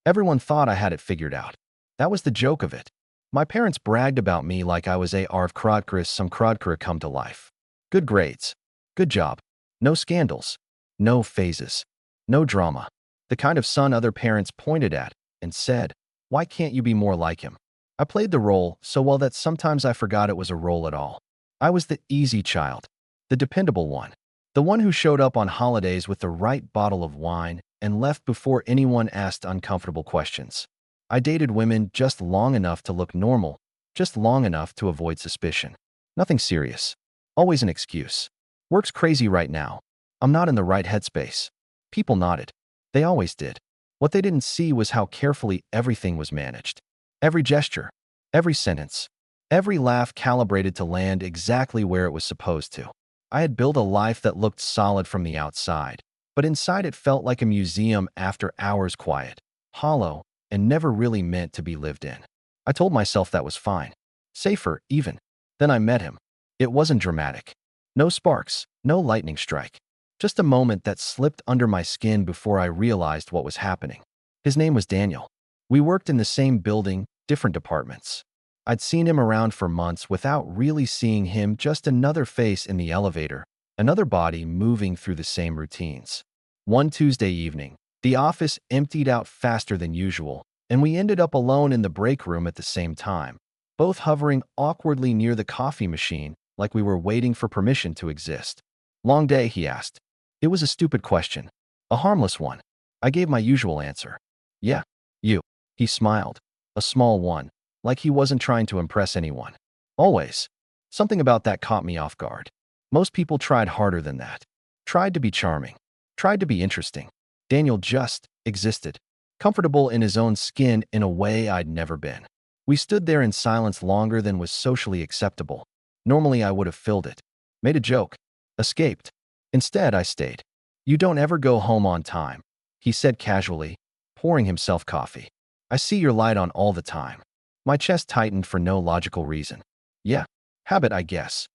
Everyone thought I had it figured out. That was the joke of it. My parents bragged about me like I was a Arv Krodkris, some Krodkra come to life. Good grades. Good job. No scandals. No phases. No drama. The kind of son other parents pointed at and said, "Why can't you be more like him?" I played the role so well that sometimes I forgot it was a role at all. I was the easy child, the dependable one, the one who showed up on holidays with the right bottle of wine and left before anyone asked uncomfortable questions. I dated women just long enough to look normal, just long enough to avoid suspicion. Nothing serious. Always an excuse. Work's crazy right now. I'm not in the right headspace. People nodded. They always did. What they didn't see was how carefully everything was managed. Every gesture, every sentence, every laugh calibrated to land exactly where it was supposed to. I had built a life that looked solid from the outside, but inside it felt like a museum after hours quiet, hollow, and never really meant to be lived in. I told myself that was fine. Safer, even. Then I met him. It wasn't dramatic. No sparks, no lightning strike. Just a moment that slipped under my skin before I realized what was happening. His name was Daniel. We worked in the same building, different departments. I'd seen him around for months without really seeing him, just another face in the elevator, another body moving through the same routines. One Tuesday evening, the office emptied out faster than usual, and we ended up alone in the break room at the same time, both hovering awkwardly near the coffee machine like we were waiting for permission to exist. "Long day?" he asked. It was a stupid question, a harmless one. I gave my usual answer. "Yeah, you." He smiled, a small one, like he wasn't trying to impress anyone. Always. Something about that caught me off guard. Most people tried harder than that. Tried to be charming. Tried to be interesting. Daniel just existed, comfortable in his own skin in a way I'd never been. We stood there in silence longer than was socially acceptable. Normally I would have filled it, made a joke, escaped. Instead, I stayed. "You don't ever go home on time," he said casually, pouring himself coffee. "I see your light on all the time." My chest tightened for no logical reason. "Yeah, habit, I guess."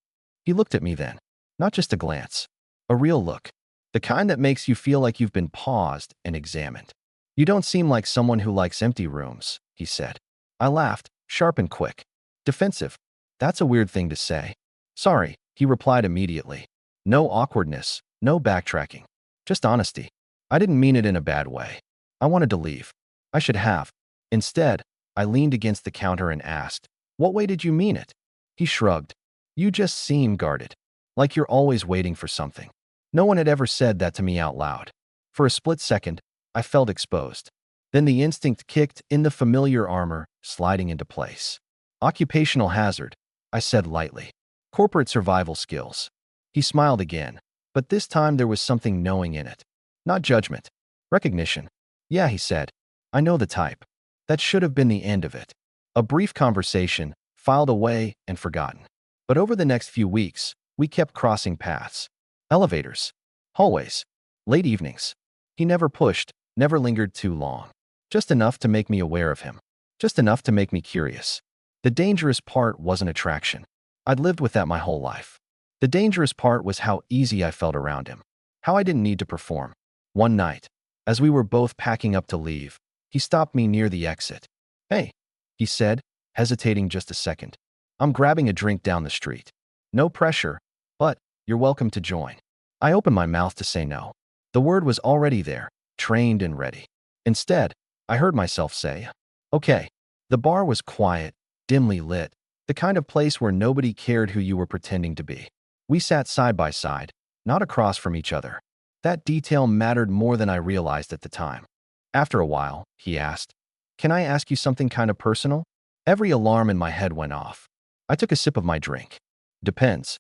He looked at me then. Not just a glance. A real look. The kind that makes you feel like you've been paused and examined. "You don't seem like someone who likes empty rooms," he said. I laughed, sharp and quick. Defensive. "That's a weird thing to say." "Sorry," he replied immediately. No awkwardness, no backtracking. Just honesty. I didn't mean it in a bad way. I wanted to leave. I should have. Instead, I leaned against the counter and asked, "What way did you mean it?" He shrugged. "You just seem guarded. Like you're always waiting for something." No one had ever said that to me out loud. For a split second, I felt exposed. Then the instinct kicked in, the familiar armor sliding into place. "Occupational hazard," I said lightly. "Corporate survival skills." He smiled again, but this time there was something knowing in it. Not judgment. Recognition. "Yeah," he said. "I know the type." That should have been the end of it. A brief conversation, filed away and forgotten. But over the next few weeks, we kept crossing paths. Elevators. Hallways. Late evenings. He never pushed, never lingered too long. Just enough to make me aware of him. Just enough to make me curious. The dangerous part wasn't attraction. I'd lived with that my whole life. The dangerous part was how easy I felt around him. How I didn't need to perform. One night, as we were both packing up to leave, he stopped me near the exit. "Hey," he said, hesitating just a second. "I'm grabbing a drink down the street. No pressure, but you're welcome to join." I opened my mouth to say no. The word was already there, trained and ready. Instead, I heard myself say, "Okay." The bar was quiet, dimly lit, the kind of place where nobody cared who you were pretending to be. We sat side by side, not across from each other. That detail mattered more than I realized at the time. After a while, he asked, "Can I ask you something kind of personal?" Every alarm in my head went off. I took a sip of my drink. "Depends."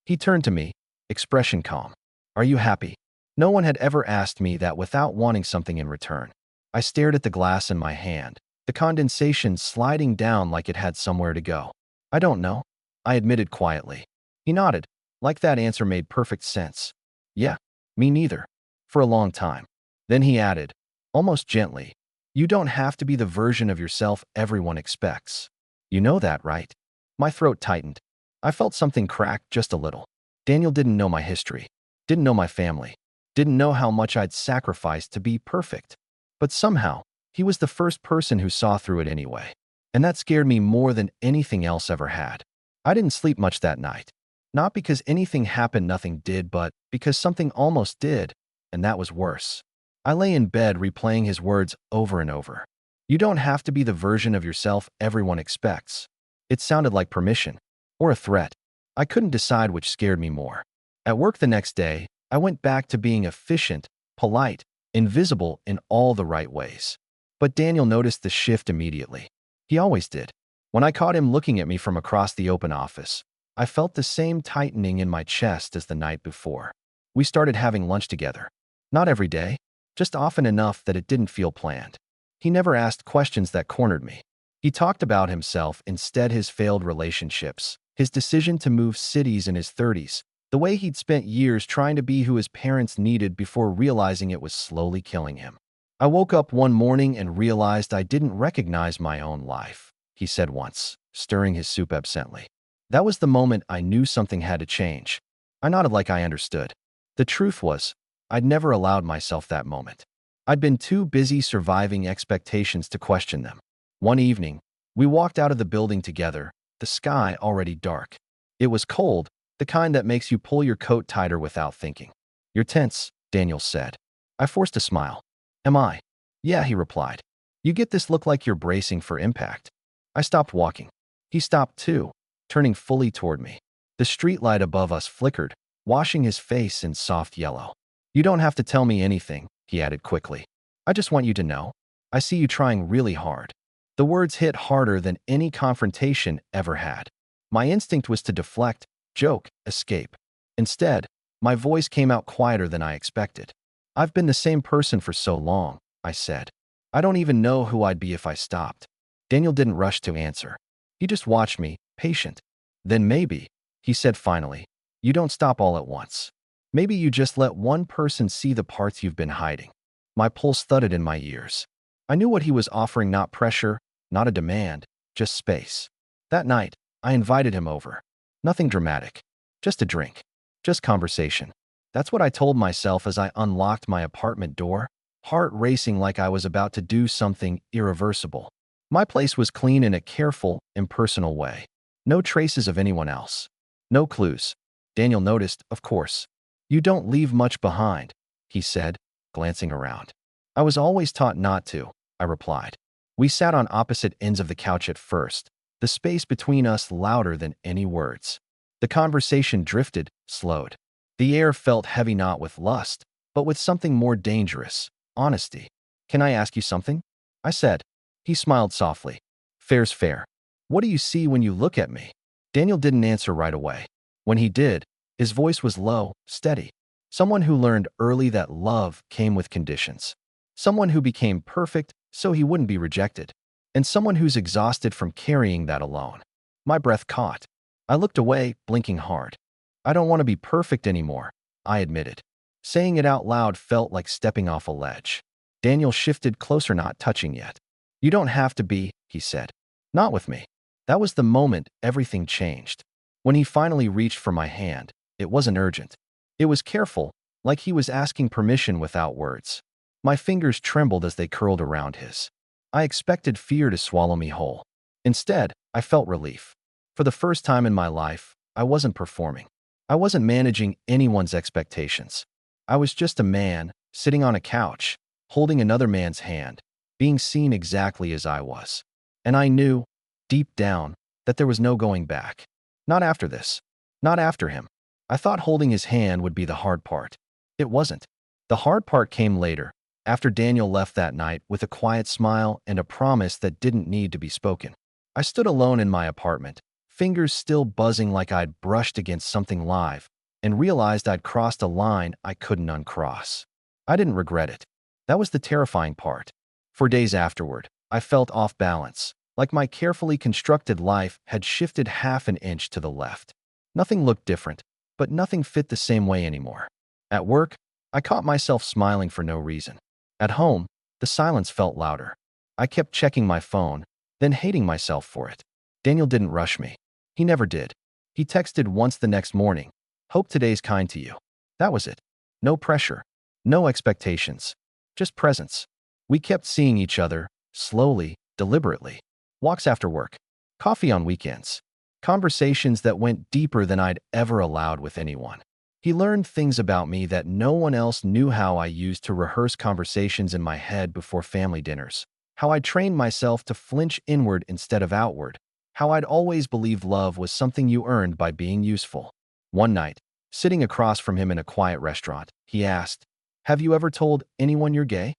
He turned to me, expression calm. "Are you happy?" No one had ever asked me that without wanting something in return. I stared at the glass in my hand, the condensation sliding down like it had somewhere to go. "I don't know," I admitted quietly. He nodded, like that answer made perfect sense. "Yeah, me neither." For a long time. Then he added, almost gently, "You don't have to be the version of yourself everyone expects. You know that, right?" My throat tightened. I felt something crack just a little. Daniel didn't know my history, didn't know my family, didn't know how much I'd sacrificed to be perfect. But somehow, He was the first person who saw through it anyway. And that scared me more than anything else ever had. I didn't sleep much that night. Not because anything happened nothing did, but because something almost did, and that was worse. I lay in bed replaying his words over and over. You don't have to be the version of yourself everyone expects. It sounded like permission, or a threat. I couldn't decide which scared me more. At work the next day, I went back to being efficient, polite, invisible in all the right ways. But Daniel noticed the shift immediately. He always did. When I caught him looking at me from across the open office, I felt the same tightening in my chest as the night before. We started having lunch together. Not every day, just often enough that it didn't feel planned. He never asked questions that cornered me. He talked about himself, instead his failed relationships, his decision to move cities in his 30s, the way he'd spent years trying to be who his parents needed before realizing it was slowly killing him. I woke up one morning and realized I didn't recognize my own life, he said once, stirring his soup absently. That was the moment I knew something had to change. I nodded like I understood. The truth was, I'd never allowed myself that moment. I'd been too busy surviving expectations to question them. One evening, we walked out of the building together, the sky already dark. It was cold, the kind that makes you pull your coat tighter without thinking. You're tense, Daniel said. I forced a smile. Am I? Yeah, he replied. You get this look like you're bracing for impact. I stopped walking. He stopped too, turning fully toward me. The streetlight above us flickered, washing his face in soft yellow. You don't have to tell me anything, he added quickly. I just want you to know. I see you trying really hard. The words hit harder than any confrontation ever had. My instinct was to deflect, joke, escape. Instead, my voice came out quieter than I expected. I've been the same person for so long, I said. I don't even know who I'd be if I stopped. Daniel didn't rush to answer. He just watched me, patient. Then maybe, he said finally, you don't stop all at once. Maybe you just let one person see the parts you've been hiding. My pulse thudded in my ears. I knew what he was offering, not pressure, not a demand, just space. That night, I invited him over. Nothing dramatic. Just a drink. Just conversation. That's what I told myself as I unlocked my apartment door, heart racing like I was about to do something irreversible. My place was clean in a careful, impersonal way. No traces of anyone else. No clues. Daniel noticed, of course. You don't leave much behind, he said, glancing around. I was always taught not to, I replied. We sat on opposite ends of the couch at first, the space between us louder than any words. The conversation drifted, slowed. The air felt heavy, not with lust, but with something more dangerous, honesty. Can I ask you something? I said. He smiled softly. Fair's fair. What do you see when you look at me? Daniel didn't answer right away. When he did, his voice was low, steady. Someone who learned early that love came with conditions. Someone who became perfect so he wouldn't be rejected. And someone who's exhausted from carrying that alone. My breath caught. I looked away, blinking hard. I don't want to be perfect anymore, I admitted. Saying it out loud felt like stepping off a ledge. Daniel shifted closer, not touching yet. You don't have to be, he said. Not with me. That was the moment everything changed. When he finally reached for my hand, it wasn't urgent. It was careful, like he was asking permission without words. My fingers trembled as they curled around his. I expected fear to swallow me whole. Instead, I felt relief. For the first time in my life, I wasn't performing. I wasn't managing anyone's expectations. I was just a man, sitting on a couch, holding another man's hand, being seen exactly as I was. And I knew, deep down, that there was no going back. Not after this. Not after him. I thought holding his hand would be the hard part. It wasn't. The hard part came later, after Daniel left that night with a quiet smile and a promise that didn't need to be spoken. I stood alone in my apartment, fingers still buzzing like I'd brushed against something live, and realized I'd crossed a line I couldn't uncross. I didn't regret it. That was the terrifying part. For days afterward, I felt off balance, like my carefully constructed life had shifted half an inch to the left. Nothing looked different, but nothing fit the same way anymore. At work, I caught myself smiling for no reason. At home, the silence felt louder. I kept checking my phone, then hating myself for it. Daniel didn't rush me. He never did. He texted once the next morning. Hope today's kind to you. That was it. No pressure. No expectations. Just presence. We kept seeing each other, slowly, deliberately. Walks after work. Coffee on weekends. Conversations that went deeper than I'd ever allowed with anyone. He learned things about me that no one else knew, how I used to rehearse conversations in my head before family dinners, how I trained myself to flinch inward instead of outward, how I'd always believed love was something you earned by being useful. One night, sitting across from him in a quiet restaurant, he asked, "Have you ever told anyone you're gay?"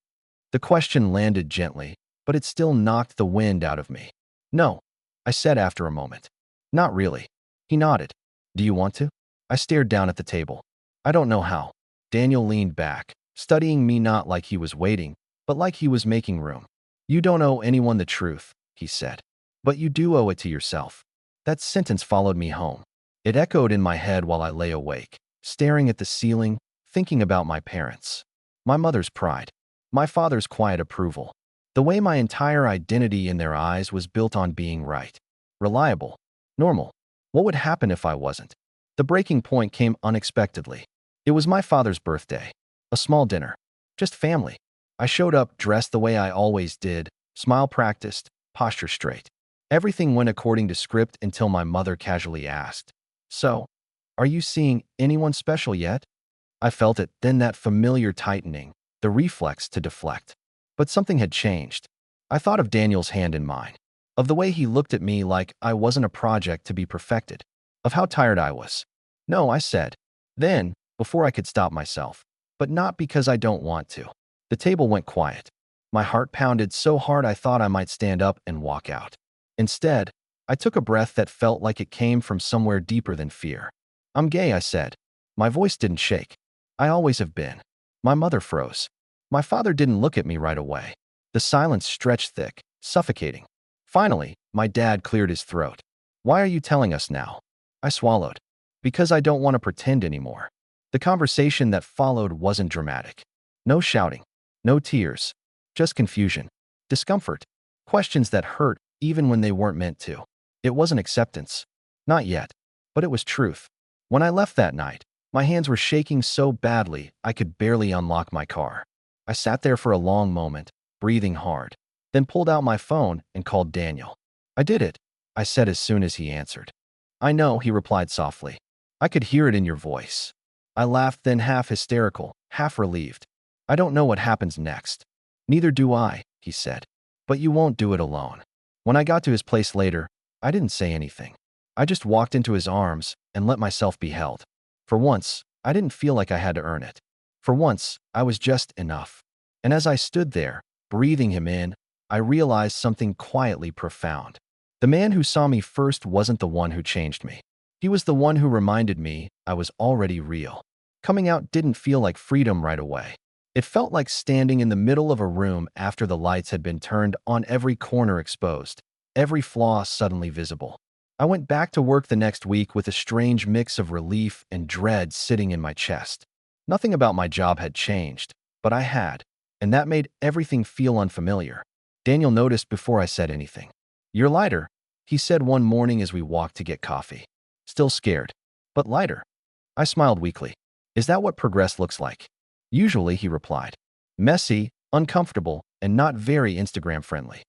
The question landed gently, but it still knocked the wind out of me. "No," I said after a moment. "Not really." He nodded. "Do you want to?" I stared down at the table. "I don't know how." Daniel leaned back, studying me, not like he was waiting, but like he was making room. "You don't owe anyone the truth," he said. "But you do owe it to yourself." That sentence followed me home. It echoed in my head while I lay awake, staring at the ceiling, thinking about my parents. My mother's pride. My father's quiet approval. The way my entire identity in their eyes was built on being right, reliable, normal. What would happen if I wasn't? The breaking point came unexpectedly. It was my father's birthday. A small dinner. Just family. I showed up dressed the way I always did, smile practiced, posture straight. Everything went according to script until my mother casually asked, "So, are you seeing anyone special yet?" I felt it, then that familiar tightening, the reflex to deflect. But something had changed. I thought of Daniel's hand in mine, of the way he looked at me like I wasn't a project to be perfected, of how tired I was. "No," I said. Then, before I could stop myself. "But not because I don't want to." The table went quiet. My heart pounded so hard I thought I might stand up and walk out. Instead, I took a breath that felt like it came from somewhere deeper than fear. "I'm gay," I said. My voice didn't shake. "I always have been." My mother froze. My father didn't look at me right away. The silence stretched thick, suffocating. Finally, my dad cleared his throat. "Why are you telling us now?" I swallowed. "Because I don't want to pretend anymore." The conversation that followed wasn't dramatic. No shouting, no tears, just confusion, discomfort, questions that hurt even when they weren't meant to. It wasn't acceptance. Not yet. But it was truth. When I left that night, my hands were shaking so badly I could barely unlock my car. I sat there for a long moment, breathing hard, then pulled out my phone and called Daniel. "I did it," I said as soon as he answered. "I know," he replied softly. "I could hear it in your voice." I laughed, then half hysterical, half relieved. "I don't know what happens next." "Neither do I," he said. "But you won't do it alone." When I got to his place later, I didn't say anything. I just walked into his arms and let myself be held. For once, I didn't feel like I had to earn it. For once, I was just enough. And as I stood there, breathing him in, I realized something quietly profound. The man who saw me first wasn't the one who changed me. He was the one who reminded me I was already real. Coming out didn't feel like freedom right away. It felt like standing in the middle of a room after the lights had been turned on, every corner exposed, every flaw suddenly visible. I went back to work the next week with a strange mix of relief and dread sitting in my chest. Nothing about my job had changed, but I had, and that made everything feel unfamiliar. Daniel noticed before I said anything. "You're lighter," he said one morning as we walked to get coffee. "Still scared, but lighter." I smiled weakly. "Is that what progress looks like?" "Usually," he replied. "Messy, uncomfortable, and not very Instagram-friendly."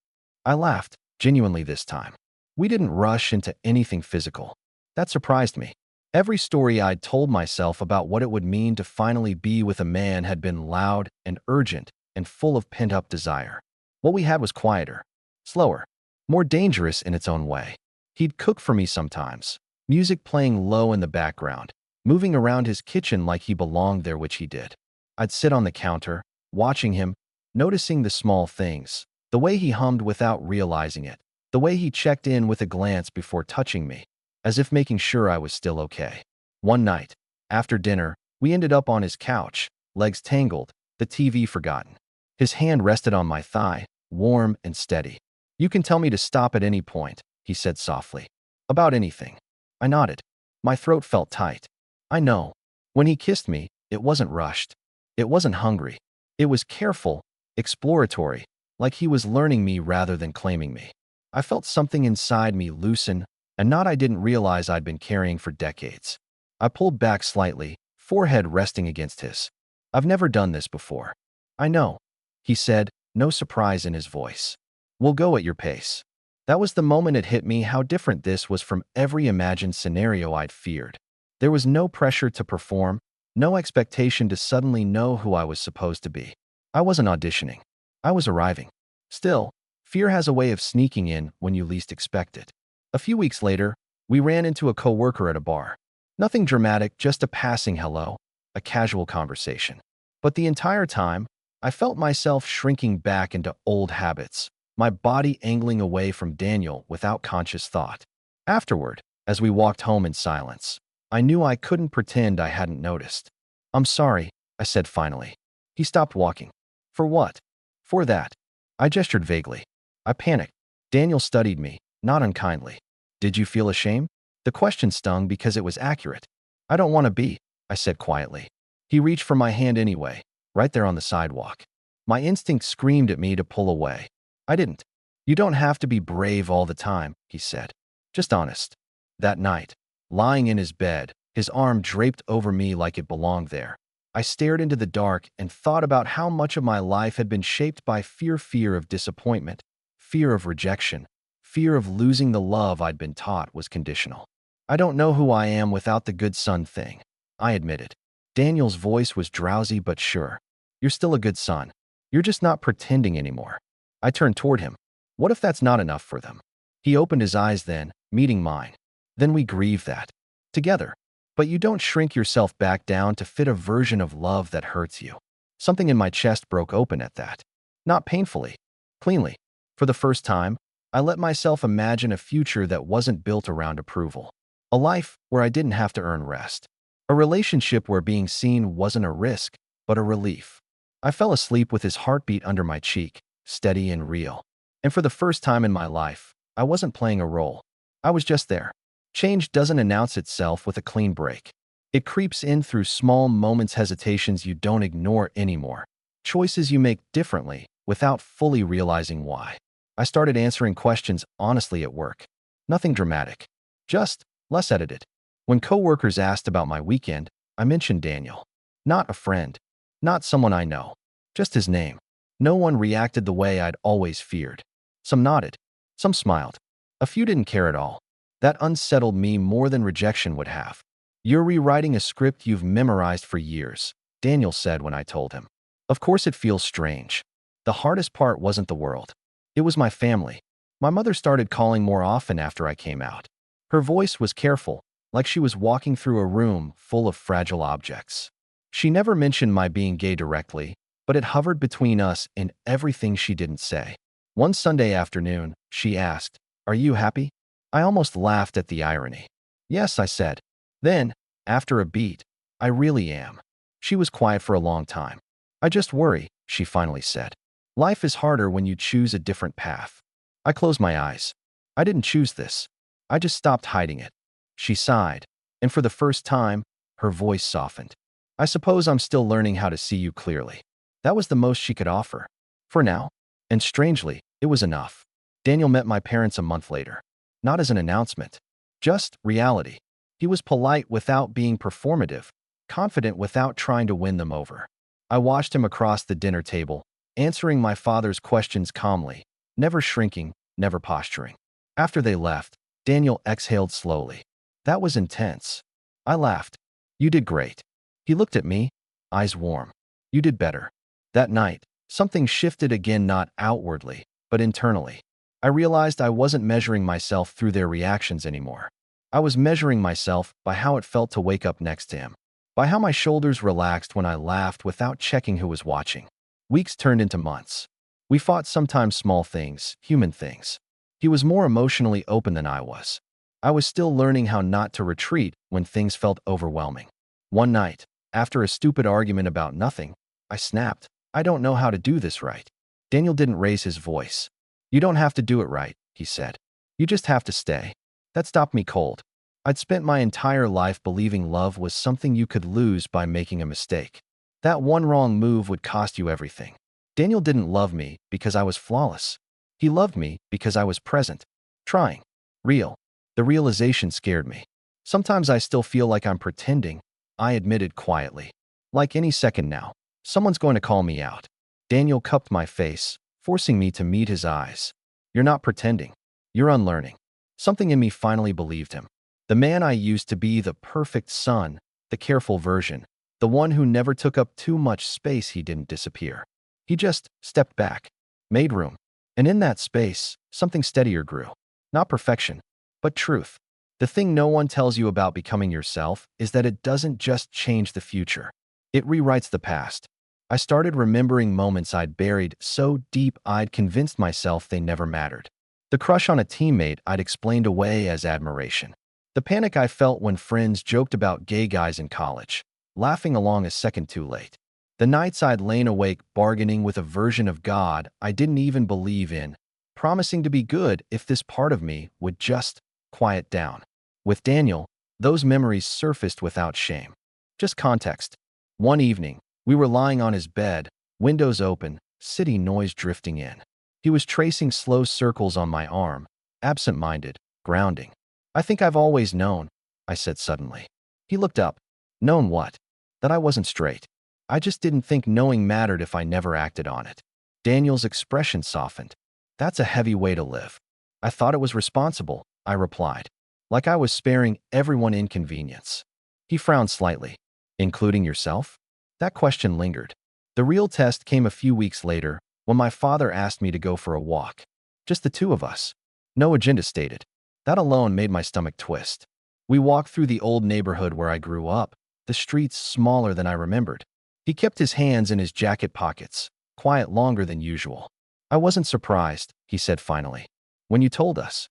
I laughed, genuinely this time. We didn't rush into anything physical. That surprised me. Every story I'd told myself about what it would mean to finally be with a man had been loud and urgent and full of pent-up desire. What we had was quieter, slower, more dangerous in its own way. He'd cook for me sometimes, music playing low in the background, moving around his kitchen like he belonged there, which he did. I'd sit on the counter, watching him, noticing the small things, the way he hummed without realizing it, the way he checked in with a glance before touching me, as if making sure I was still okay. One night, after dinner, we ended up on his couch, legs tangled, the TV forgotten. His hand rested on my thigh, warm and steady. "You can tell me to stop at any point," he said softly. "About anything." I nodded. My throat felt tight. "I know." When he kissed me, it wasn't rushed. It wasn't hungry. It was careful, exploratory, like he was learning me rather than claiming me. I felt something inside me loosen, a knot I didn't realize I'd been carrying for decades. I pulled back slightly, forehead resting against his. "I've never done this before." "I know," he said, no surprise in his voice. We'll go at your pace. That was the moment it hit me how different this was from every imagined scenario I'd feared. There was no pressure to perform, no expectation to suddenly know who I was supposed to be. I wasn't auditioning. I was arriving. Still, fear has a way of sneaking in when you least expect it. A few weeks later, we ran into a coworker at a bar. Nothing dramatic, just a passing hello, a casual conversation. But the entire time, I felt myself shrinking back into old habits, my body angling away from Daniel without conscious thought. Afterward, as we walked home in silence, I knew I couldn't pretend I hadn't noticed. I'm sorry, I said finally. He stopped walking. For what? For that. I gestured vaguely. I panicked. Daniel studied me, not unkindly. Did you feel ashamed? The question stung because it was accurate. I don't want to be, I said quietly. He reached for my hand anyway, right there on the sidewalk. My instinct screamed at me to pull away. I didn't. You don't have to be brave all the time, he said. Just honest. That night, lying in his bed, his arm draped over me like it belonged there, I stared into the dark and thought about how much of my life had been shaped by fear of disappointment, fear of rejection, fear of losing the love I'd been taught was conditional. I don't know who I am without the good son thing, I admitted. Daniel's voice was drowsy but sure. You're still a good son. You're just not pretending anymore. I turned toward him. What if that's not enough for them? He opened his eyes then, meeting mine. Then we grieve that. Together. But you don't shrink yourself back down to fit a version of love that hurts you. Something in my chest broke open at that. Not painfully. Cleanly. For the first time, I let myself imagine a future that wasn't built around approval. A life where I didn't have to earn rest. A relationship where being seen wasn't a risk, but a relief. I fell asleep with his heartbeat under my cheek, steady and real. And for the first time in my life, I wasn't playing a role. I was just there. Change doesn't announce itself with a clean break. It creeps in through small moments, hesitations you don't ignore anymore, choices you make differently without fully realizing why. I started answering questions honestly at work. Nothing dramatic. Just less edited. When coworkers asked about my weekend, I mentioned Daniel. Not a friend. Not someone I know. Just his name. No one reacted the way I'd always feared. Some nodded. Some smiled. A few didn't care at all. That unsettled me more than rejection would have. You're rewriting a script you've memorized for years, Daniel said when I told him. Of course it feels strange. The hardest part wasn't the world. It was my family. My mother started calling more often after I came out. Her voice was careful, like she was walking through a room full of fragile objects. She never mentioned my being gay directly, but it hovered between us in everything she didn't say. One Sunday afternoon, she asked, "Are you happy?" I almost laughed at the irony. "Yes," I said. Then, after a beat, "I really am." She was quiet for a long time. "I just worry," she finally said. "Life is harder when you choose a different path." I closed my eyes. I didn't choose this. I just stopped hiding it. She sighed, and for the first time, her voice softened. "I suppose I'm still learning how to see you clearly." That was the most she could offer. For now. And strangely, it was enough. Daniel met my parents a month later. Not as an announcement. Just reality. He was polite without being performative, confident without trying to win them over. I watched him across the dinner table, answering my father's questions calmly, never shrinking, never posturing. After they left, Daniel exhaled slowly. That was intense. I laughed. "You did great." He looked at me, eyes warm. "You did better." That night, something shifted again, not outwardly, but internally. I realized I wasn't measuring myself through their reactions anymore. I was measuring myself by how it felt to wake up next to him, by how my shoulders relaxed when I laughed without checking who was watching. Weeks turned into months. We fought sometimes small things, human things. He was more emotionally open than I was. I was still learning how not to retreat when things felt overwhelming. One night, after a stupid argument about nothing, I snapped. "I don't know how to do this right." Daniel didn't raise his voice. "You don't have to do it right," he said. "You just have to stay." That stopped me cold. I'd spent my entire life believing love was something you could lose by making a mistake. That one wrong move would cost you everything. Daniel didn't love me because I was flawless. He loved me because I was present, trying, real. The realization scared me. Sometimes I still feel like I'm pretending, I admitted quietly. Like any second now, someone's going to call me out. Daniel cupped my face, forcing me to meet his eyes. You're not pretending. You're unlearning. Something in me finally believed him. The man I used to be, the perfect son, the careful version, the one who never took up too much space, he didn't disappear. He just stepped back, made room. And in that space, something steadier grew. Not perfection, but truth. The thing no one tells you about becoming yourself is that it doesn't just change the future. It rewrites the past. I started remembering moments I'd buried so deep I'd convinced myself they never mattered. The crush on a teammate I'd explained away as admiration. The panic I felt when friends joked about gay guys in college, laughing along a second too late. The nights I'd lain awake bargaining with a version of God I didn't even believe in, promising to be good if this part of me would just quiet down. With Daniel, those memories surfaced without shame. Just context. One evening, we were lying on his bed, windows open, city noise drifting in. He was tracing slow circles on my arm, absent-minded, grounding. I think I've always known, I said suddenly. He looked up. Known what? That I wasn't straight. I just didn't think knowing mattered if I never acted on it. Daniel's expression softened. That's a heavy way to live. I thought it was responsible, I replied. Like I was sparing everyone inconvenience. He frowned slightly. Including yourself? That question lingered. The real test came a few weeks later, when my father asked me to go for a walk. Just the two of us. No agenda stated. That alone made my stomach twist. We walked through the old neighborhood where I grew up, the streets smaller than I remembered. He kept his hands in his jacket pockets, quiet longer than usual. I wasn't surprised, he said finally. When you told us.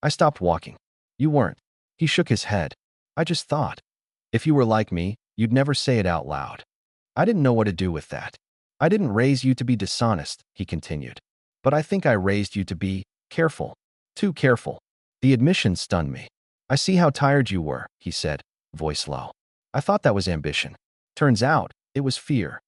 I stopped walking. You weren't. He shook his head. I just thought. If you were like me, you'd never say it out loud. I didn't know what to do with that. I didn't raise you to be dishonest, he continued. But I think I raised you to be careful. Too careful. The admission stunned me. I see how tired you were, he said, voice low. I thought that was ambition. Turns out, it was fear.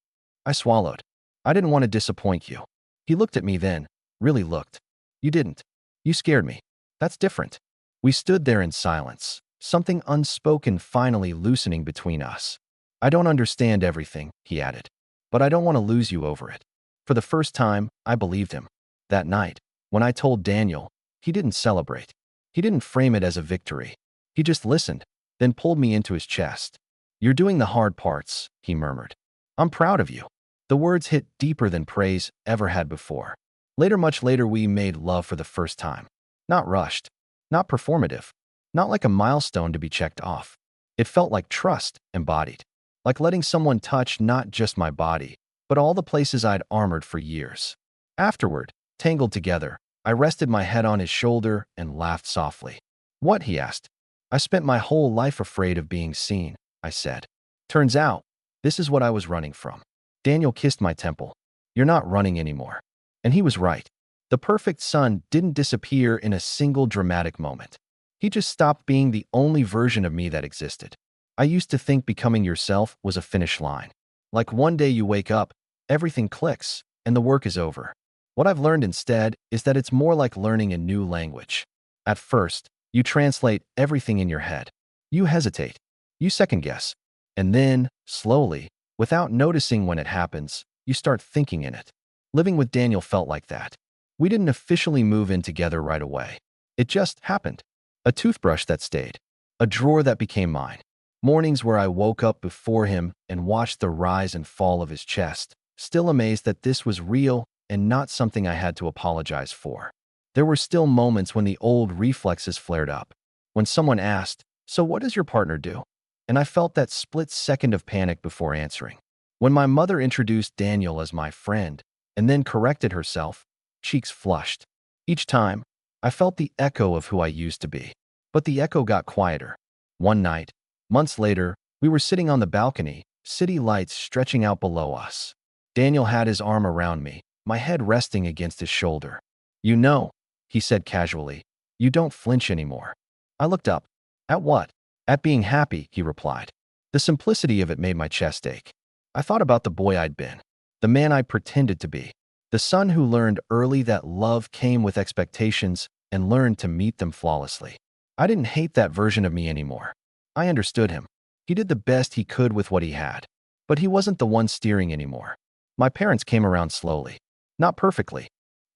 I swallowed. I didn't want to disappoint you. He looked at me then, really looked. You didn't. You scared me. That's different. We stood there in silence, something unspoken finally loosening between us. I don't understand everything, he added, but I don't want to lose you over it. For the first time, I believed him. That night, when I told Daniel, he didn't celebrate. He didn't frame it as a victory. He just listened, then pulled me into his chest. You're doing the hard parts, he murmured. I'm proud of you. The words hit deeper than praise ever had before. Later, much later, we made love for the first time. Not rushed. Not performative. Not like a milestone to be checked off. It felt like trust embodied. Like letting someone touch not just my body, but all the places I'd armored for years. Afterward, tangled together, I rested my head on his shoulder and laughed softly. What? He asked. I spent my whole life afraid of being seen, I said. Turns out, this is what I was running from. Daniel kissed my temple. You're not running anymore. And he was right. The perfect son didn't disappear in a single dramatic moment. He just stopped being the only version of me that existed. I used to think becoming yourself was a finish line. Like one day you wake up, everything clicks, and the work is over. What I've learned instead is that it's more like learning a new language. At first, you translate everything in your head. You hesitate. You second guess. And then, slowly, without noticing when it happens, you start thinking in it. Living with Daniel felt like that. We didn't officially move in together right away. It just happened. A toothbrush that stayed. A drawer that became mine. Mornings where I woke up before him and watched the rise and fall of his chest, still amazed that this was real and not something I had to apologize for. There were still moments when the old reflexes flared up. When someone asked, "So what does your partner do?" And I felt that split second of panic before answering. When my mother introduced Daniel as my friend and then corrected herself, cheeks flushed. Each time, I felt the echo of who I used to be. But the echo got quieter. One night, months later, we were sitting on the balcony, city lights stretching out below us. Daniel had his arm around me, my head resting against his shoulder. You know, he said casually, you don't flinch anymore. I looked up. At what? At being happy, he replied. The simplicity of it made my chest ache. I thought about the boy I'd been, the man I pretended to be, the son who learned early that love came with expectations and learned to meet them flawlessly. I didn't hate that version of me anymore. I understood him. He did the best he could with what he had. But he wasn't the one steering anymore. My parents came around slowly. Not perfectly.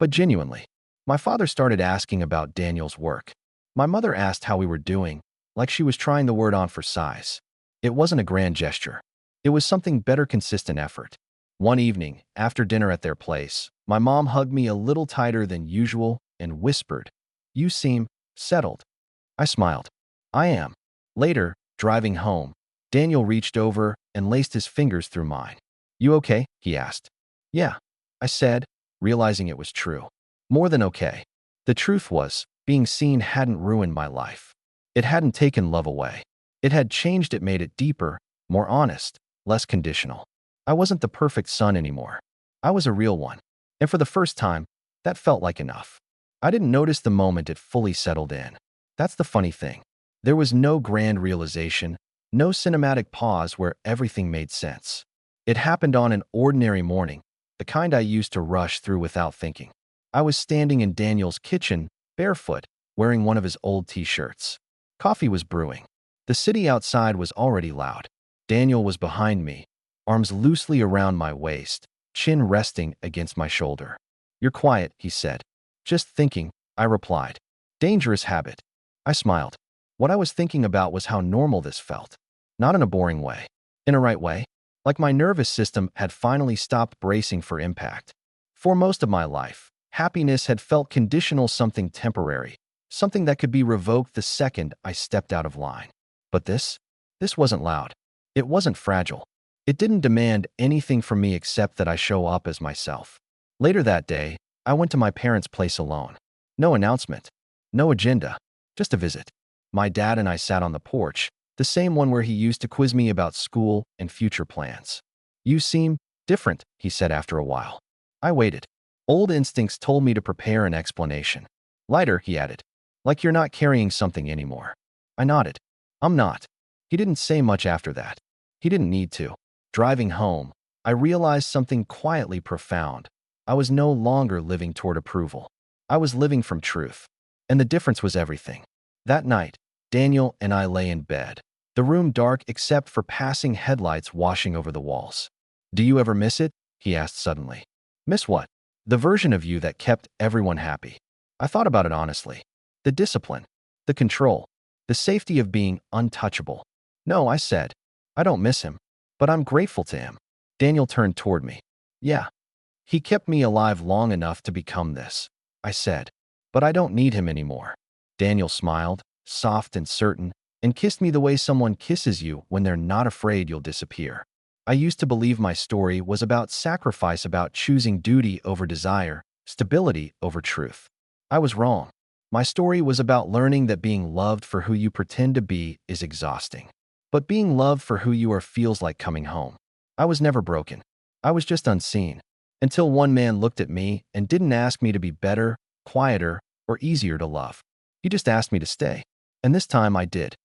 But genuinely, my father started asking about Daniel's work. My mother asked how we were doing, like she was trying the word on for size. It wasn't a grand gesture. It was something better, consistent effort. One evening, after dinner at their place, my mom hugged me a little tighter than usual and whispered, "You seem settled." I smiled. "I am." Later, driving home, Daniel reached over and laced his fingers through mine. "You okay?" he asked. "Yeah," I said, realizing it was true. More than okay. The truth was, being seen hadn't ruined my life. It hadn't taken love away. It had changed it, made it deeper, more honest, less conditional. I wasn't the perfect son anymore. I was a real one. And for the first time, that felt like enough. I didn't notice the moment it fully settled in. That's the funny thing. There was no grand realization, no cinematic pause where everything made sense. It happened on an ordinary morning, the kind I used to rush through without thinking. I was standing in Daniel's kitchen, barefoot, wearing one of his old t-shirts. Coffee was brewing. The city outside was already loud. Daniel was behind me, arms loosely around my waist, chin resting against my shoulder. "You're quiet," he said. "Just thinking," I replied. "Dangerous habit." I smiled. What I was thinking about was how normal this felt. Not in a boring way. In a right way. Like my nervous system had finally stopped bracing for impact. For most of my life, happiness had felt conditional, something temporary, something that could be revoked the second I stepped out of line. But this wasn't loud. It wasn't fragile. It didn't demand anything from me except that I show up as myself. Later that day, I went to my parents' place alone. No announcement. No agenda. Just a visit. My dad and I sat on the porch, the same one where he used to quiz me about school and future plans. "You seem different," he said after a while. I waited. Old instincts told me to prepare an explanation. "Lighter," he added. "Like you're not carrying something anymore." I nodded. "I'm not." He didn't say much after that. He didn't need to. Driving home, I realized something quietly profound. I was no longer living toward approval. I was living from truth. And the difference was everything. That night, Daniel and I lay in bed, the room dark except for passing headlights washing over the walls. "Do you ever miss it?" he asked suddenly. "Miss what?" "The version of you that kept everyone happy." I thought about it honestly. The discipline, the control, the safety of being untouchable. "No," I said. "I don't miss him, but I'm grateful to him." Daniel turned toward me. "Yeah. He kept me alive long enough to become this," I said. "But I don't need him anymore." Daniel smiled, soft and certain, and kissed me the way someone kisses you when they're not afraid you'll disappear. I used to believe my story was about sacrifice, about choosing duty over desire, stability over truth. I was wrong. My story was about learning that being loved for who you pretend to be is exhausting. But being loved for who you are feels like coming home. I was never broken. I was just unseen. Until one man looked at me and didn't ask me to be better, quieter, or easier to love. He just asked me to stay. And this time I did.